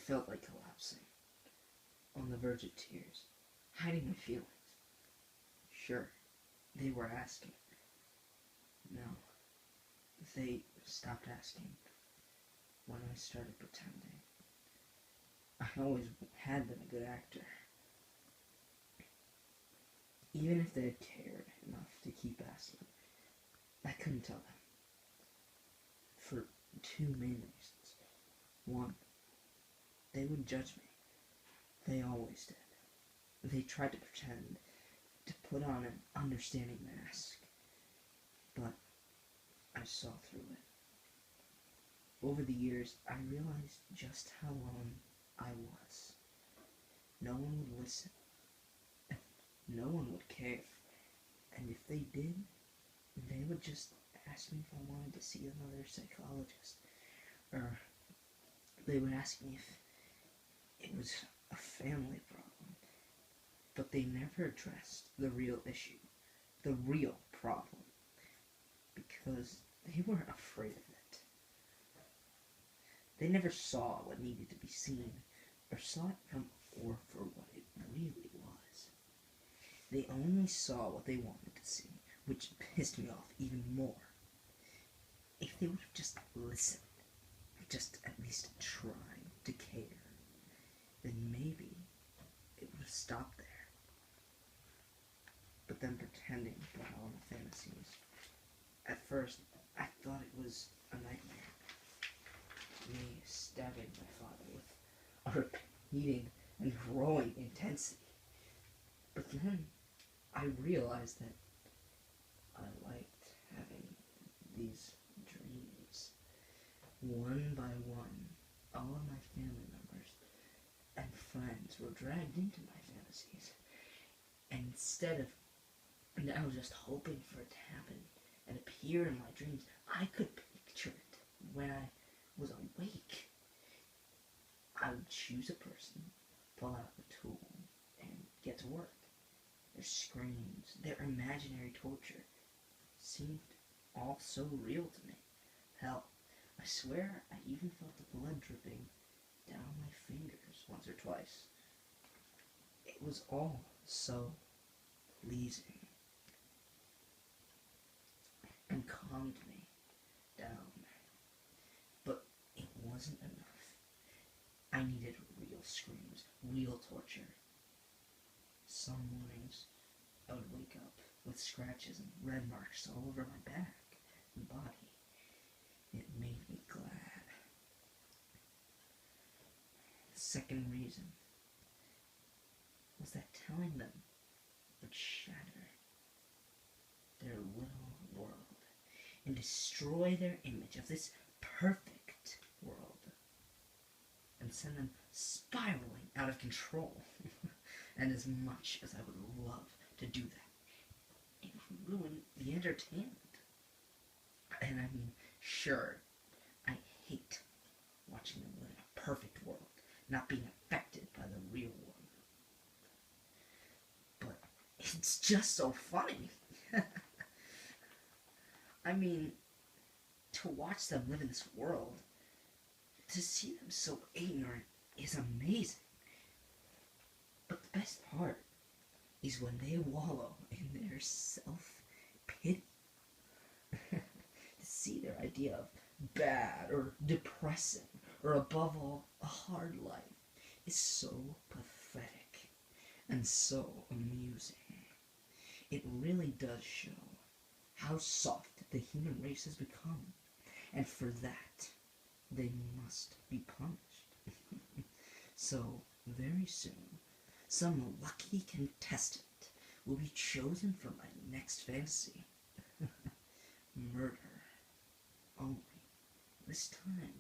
felt like collapsing, on the verge of tears, hiding my feelings. Sure, they were asking. No, they stopped asking when I started pretending. I always had been a good actor. Even if they had cared enough to keep asking, I couldn't tell them. For two main reasons. One, they would judge me. They always did. They tried to pretend, to put on an understanding mask. But I saw through it. Over the years, I realized just how alone I was. No one would listen. No one would care. And if they did, they would just ask me if I wanted to see another psychologist. Or they would ask me if it was a family problem. But they never addressed the real issue, the real problem, because they were afraid of it. They never saw what needed to be seen, or saw it from or for what it really was. They only saw what they wanted to see, which pissed me off even more. If they would have just listened, just at least tried to care, then maybe it would have stopped there. But then pretending brought on the fantasies. At first, I thought it was a nightmare. Me stabbing my father with a repeating and growing intensity. But then I realized that I liked having these dreams. One by one, all of my family members and friends were dragged into my fantasies. And instead of now just hoping for it to happen and appear in my dreams, I could picture it when I was awake. I would choose a person, pull out a tool, and get to work. Their screams, their imaginary torture seemed all so real to me. Hell, I swear I even felt the blood dripping down my fingers once or twice. It was all so pleasing and calmed me down. But it wasn't enough. I needed real screams, real torture. Some mornings, I would wake up with scratches and red marks all over my back and body. It made me glad. The second reason was that telling them would shatter their little world and destroy their image of this perfect world and send them spiraling out of control. And as much as I would love to do that, it would ruin the entertainment. And I mean, sure, I hate watching them live in a perfect world, not being affected by the real world. But it's just so funny. I mean, to watch them live in this world, to see them so ignorant is amazing. But the best part is when they wallow in their self-pity. To see their idea of bad or depressing or above all a hard life is so pathetic and so amusing. It really does show how soft the human race has become, and for that they must be punished. So very soon some lucky contestant will be chosen for my next fantasy. Murder. Only this time